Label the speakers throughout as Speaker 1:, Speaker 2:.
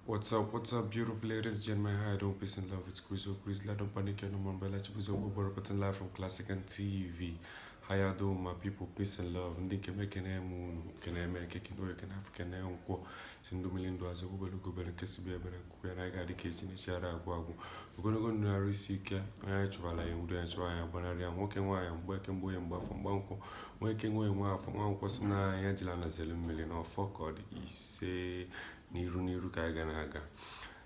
Speaker 1: What's up, beautiful ladies, gentlemen? How you doing? Peace and love. It's Chris. Let don't panic, no man. Bella Chibuzo, reporting live from Classic and TV. How you doing, my people? Peace and love. Ndi keme kene moon, kene me keke go kene have kene unko. Sindu milindo as a go bele kesi be bele kuya na ga dikeci ni shara agwagu. Ugono go na risike. Aya chwala yemdu ya chwa ya bonari ya mwoke mwa ya mbweke mbo ya mba from banko. Mweke ngwe mwa from banko sina ya jila na zelim milino fuck God. Ise Niru Kaganaga.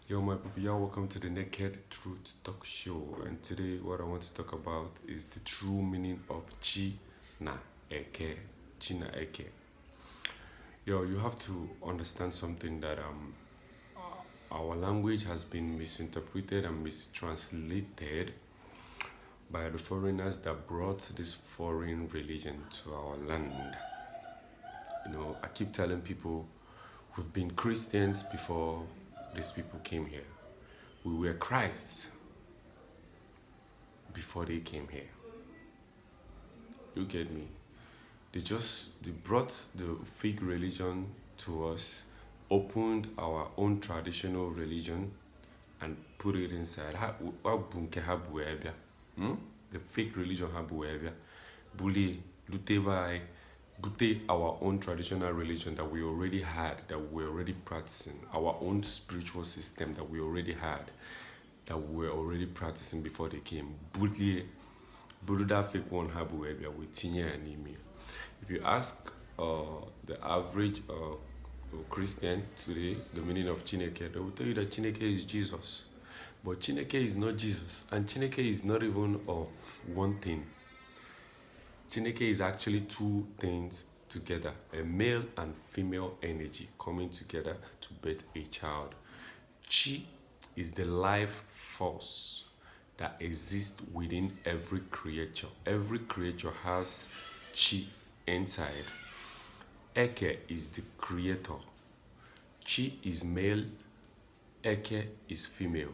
Speaker 1: Yo, my people, y'all, welcome to the Naked Truth Talk Show. And today, what I want to talk about is the true meaning of Chi na Eke. China Eke. Yo, you have to understand something that our language has been misinterpreted and mistranslated by the foreigners that brought this foreign religion to our land. You know, I keep telling people we've been Christians before these people came here. We were Christs before they came here. You get me? They brought the fake religion to us, opened our own traditional religion, and put it inside. The fake religion habuebia. Bully, lutebai, bute our own traditional religion that we already had, that we were already practicing, our own spiritual system that we already had, that we were already practicing before they came. Buddha fake one habuebia with tinya and imi. If you ask the average Christian today, the meaning of Chineke, they will tell you that Chineke is Jesus. But Chineke is not Jesus, and Chineke is not even one thing. Chineke is actually two things together, a male and female energy coming together to birth a child. Chi is the life force that exists within every creature. Every creature has Chi inside. Eke is the creator. Chi is male, Eke is female,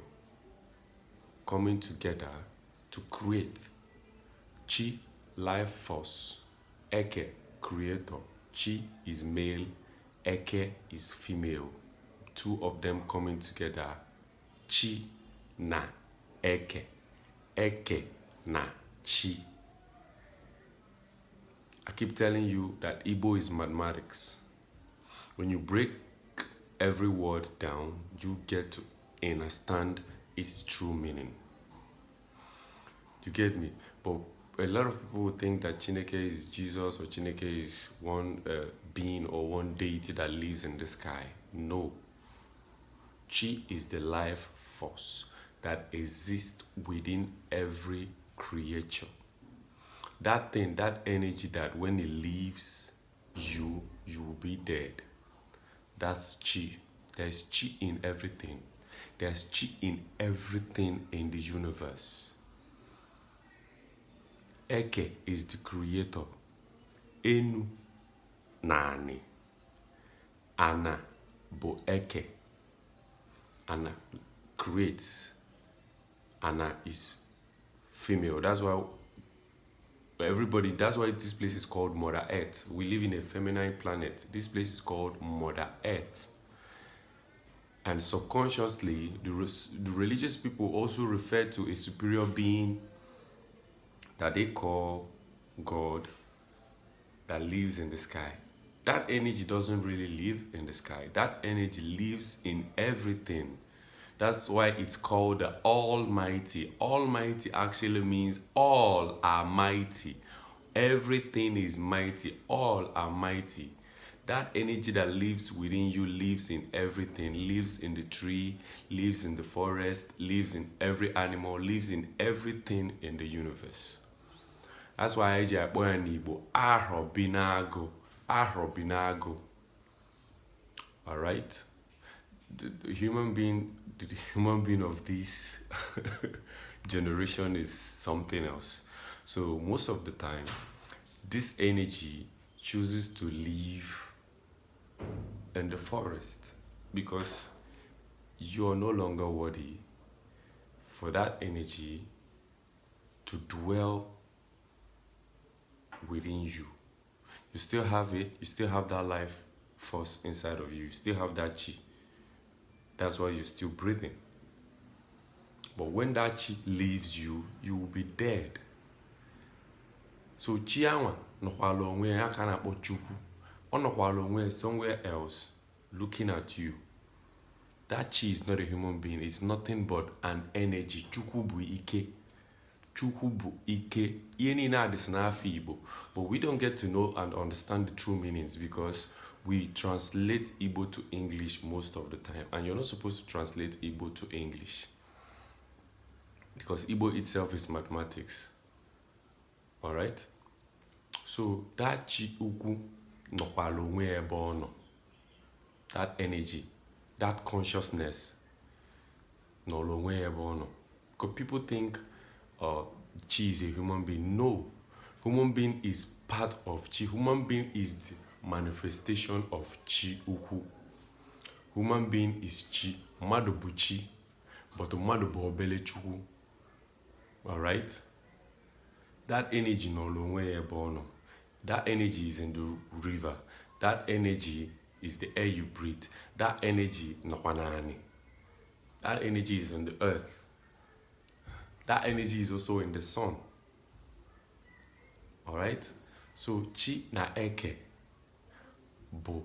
Speaker 1: coming together to create. Chi, life force. Eke, creator. Chi is male, Eke is female. Two of them coming together. Chi na Eke. Eke na Chi. I keep telling you that IGBO is mathematics. When you break every word down, you get to understand its true meaning. You get me? But a lot of people would think that Chineke is Jesus or Chineke is one being or one deity that lives in the sky. No. Chi is the life force that exists within every creature. That thing, that energy that when it leaves you, you will be dead. That's Chi. There's Chi in everything. There's Chi in everything in the universe. Eke is the creator. Enu, nani. Ana, bo Eke. Ana creates. Ana is female. That's why that's why this place is called Mother Earth. We live in a feminine planet. This place is called Mother Earth. And subconsciously, the religious people also refer to a superior being that they call God that lives in the sky. That energy doesn't really live in the sky. That energy lives in everything. That's why it's called the Almighty. Almighty actually means all are mighty. Everything is mighty. All are mighty. That energy that lives within you lives in everything. Lives in the tree, lives in the forest, lives in every animal, lives in everything in the universe. That's why I say Igbo Arobinago. Arobinago. Alright? The human being of this generation is something else. So most of the time, this energy chooses to live in the forest because you are no longer worthy for that energy to dwell within you. You still have it, you still have that life force inside of you, you still have that chi. That's why you're still breathing. But when that chi leaves you, you will be dead. So chi anwa nokwala onwe ya ka na-akpọ Chukwu. Ọ nokwala onwe somewhere else looking at you. That chi is not a human being. It's nothing but an energy. Chukwu bu ike. Chukwu bu ike. Ihe niile adịsị n'afọ Igbo. But we don't get to know and understand the true meanings because we translate Igbo to English most of the time. And you're not supposed to translate Igbo to English. Because Igbo itself is mathematics. Alright? So that chi ukwu nokwala onwe ebe ọ nọ. That energy, that consciousness nọrọ onwe ebe ọ nọ. Because people think chi is a human being. No. Human being is part of chi. Human being is the manifestation of chi ukwu. Human being is chi. Mmadụ bụ chi. But mmadụ bụ obele Chukwu. Alright? That energy no onwe ebe ọ nọ. That energy is in the river. That energy is the air you breathe. That energy nọkwa n'ani. That energy is on the earth. That energy is also in the sun. Alright? So chi na eke bụ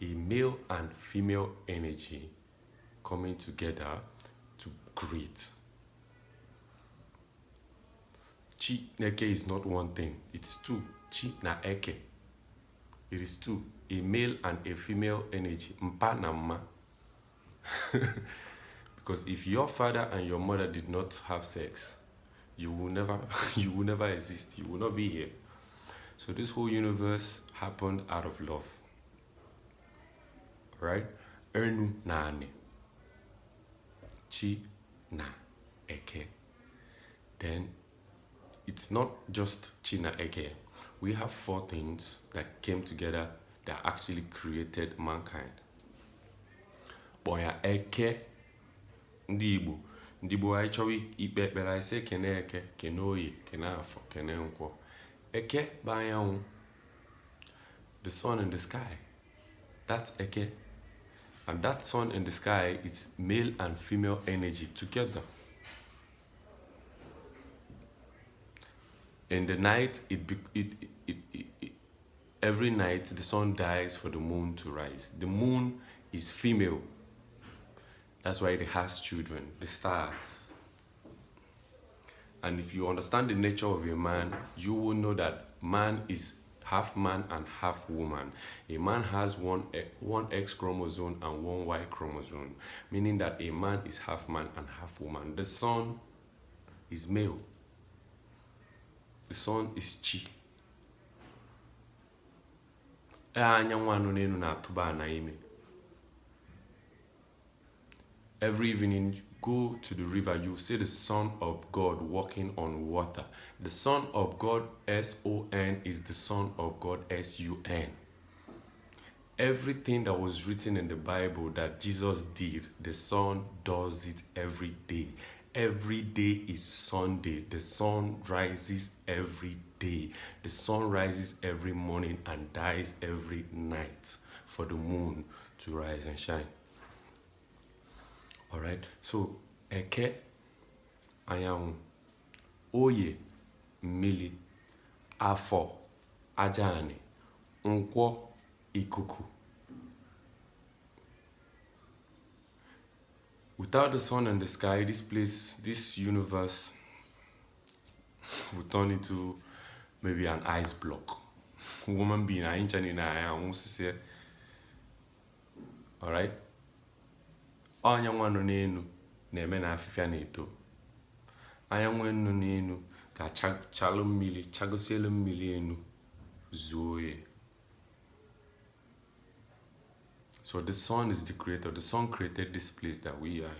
Speaker 1: a male and female energy coming together to create. Chi na eke is not one thing. It's two. Chi na eke. It is two. A male and a female energy. Mpa na mma. Because if your father and your mother did not have sex, you will never exist. You will not be here. So this whole universe happened out of love. Right? Enu na ane. Chi na eke. Then it's not just chi na eke. We have 4 things that came together that actually created mankind. Boya eke ndị Igbo anyị chọrọ ikpe ekpere anyị sị kene eke, kene oye, kene afọ, kene nkwọ. Eke bụ anyanwụ, the sun in the sky. That's eke. And that sun in the sky is male and female energy together. In the night, every night the sun dies for the moon to rise. The moon is female. That's why it has children, the stars. And if you understand the nature of a man, you will know that man is half man and half woman. A man has one X chromosome and one Y chromosome, meaning that a man is half man and half woman. The sun is male. The sun is chi. Every evening, go to the river, you see the Son of God walking on water. The Son of God, S-O-N, is the Son of God, S-U-N. Everything that was written in the Bible that Jesus did, the Son does it every day. Every day is Sunday. The sun rises every day. The sun rises every morning and dies every night for the moon to rise and shine. Alright, so eke, anyanwụ, oye, mmili, afọ, ajani, nkwọ, ikuku. Without the sun and the sky, this place, this universe would turn into maybe an ice block. Woman being an inch and alright? Anyanwụ nọ n'elu na-eme na afịfịa na-eto. Anyanwụ nọ n'elu ga-achalụ mmiri, chagosielu mmiri enu, zuo oye. So the sun is the creator. The sun created this place that we are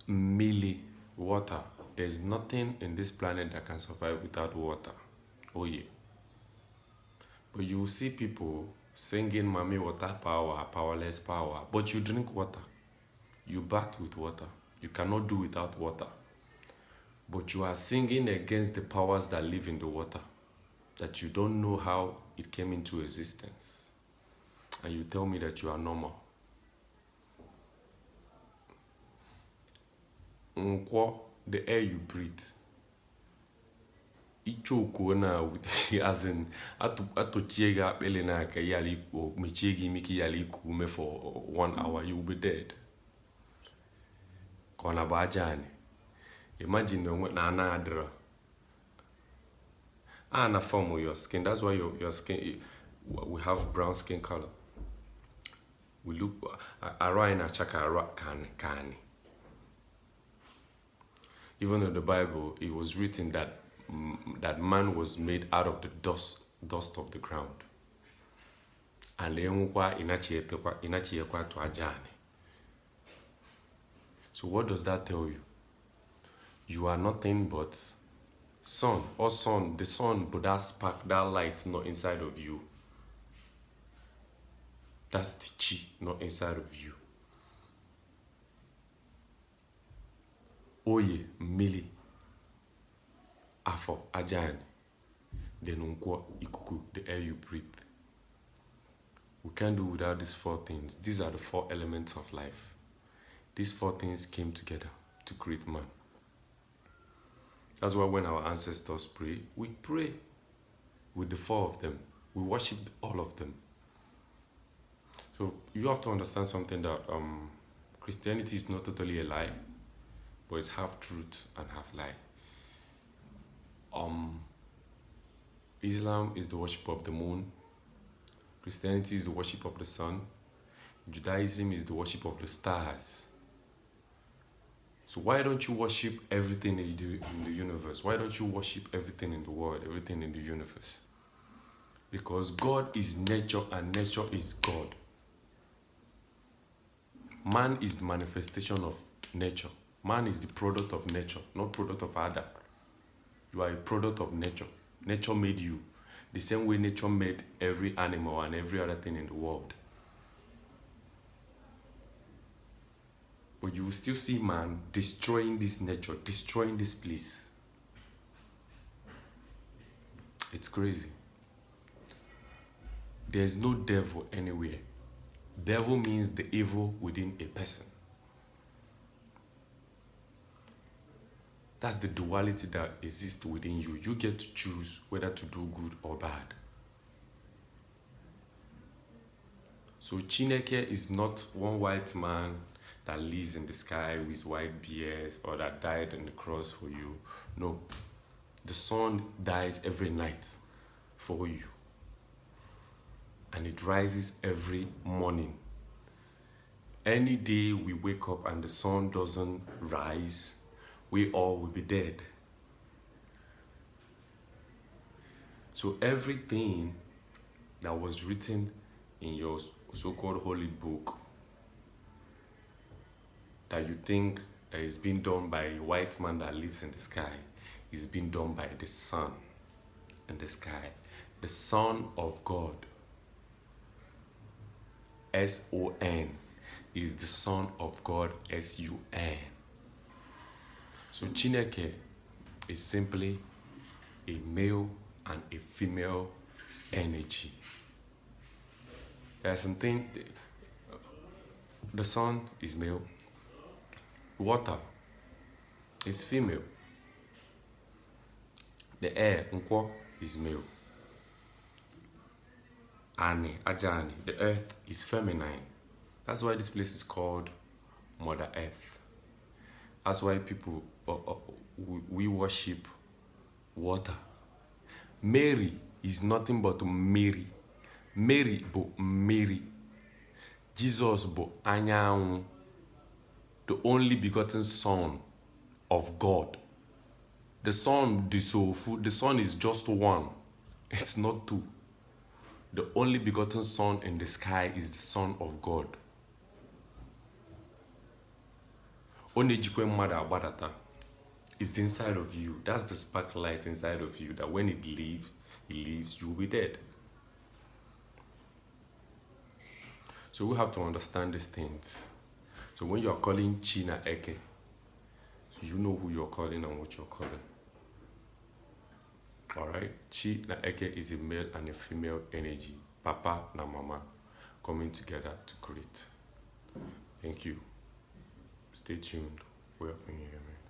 Speaker 1: in. Milli, water. There's nothing in this planet that can survive without water. Oh yeah. But you will see people singing Mami water power, powerless power. But you drink water. You bath with water. You cannot do without water. But you are singing against the powers that live in the water. that you don't know how it came into existence, and you tell me that you are normal. Nkwo, the air you breathe. Ichoku na with as in atochiega pelena ka yali or michiegi miki yali kume for 1 hour, you will be dead. Kona bajani. Imagine na anadra. Na form of your skin. That's why your skin, we have brown skin color. We look around chaka kani. Even in the Bible, it was written that man was made out of the dust of the ground. And so what does that tell you? You are nothing but sun, or sun, the sun, but that spark, that light not inside of you. That's the chi not inside of you. Oye, mili, afo, ajani, denunkwa, ikuku, the air you breathe. We can't do without these 4 things. These are the 4 elements of life. These 4 things came together to create man. That's why when our ancestors pray, we pray with the 4 of them. We worship all of them. So you have to understand something, that Christianity is not totally a lie, but it's half truth and half lie. Islam is the worship of the moon. Christianity is the worship of the sun. Judaism is the worship of the stars. So why don't you worship everything in the universe? Why don't you worship everything in the world, everything in the universe? Because God is nature and nature is God. Man is the manifestation of nature. Man is the product of nature, not product of Adam. You are a product of nature. Nature made you. The same way nature made every animal and every other thing in the world. But you will still see man destroying this nature, destroying this place. It's crazy. There is no devil anywhere. Devil means the evil within a person. That's the duality that exists within you. You get to choose whether to do good or bad. So Chineke is not one white man that lives in the sky with white beards or that died on the cross for you. No. The sun dies every night for you. And it rises every morning. Any day we wake up and the sun doesn't rise, we all will be dead. So everything that was written in your so-called holy book that you think that is being done by a white man that lives in the sky is being done by the sun in the sky. The Son of God, S-O-N, is the Son of God, S-U-N. So Chineke is simply a male and a female energy. There's something, the sun is male, water is female, the air, nkwo, is male, Ani, Ajani, the earth is feminine. That's why this place is called Mother Earth. That's why people, we worship water. Mary is nothing but Mary. Mary bo Mary. Jesus bo Anyanwu, the only begotten Son of God. The Son, the Son is just one. It's not two. The only begotten Son in the sky is the Son of God. Onejikwe mmadụ agbadata is inside of you. That's the spark light inside of you that when it leaves, you will be dead. So we have to understand these things. So when you are calling China Eke, so you know who you're calling and what you're calling. All right. Chi na Eke is a male and a female energy. Papa na mama coming together to create. Thank you. Stay tuned. We're up in here, man.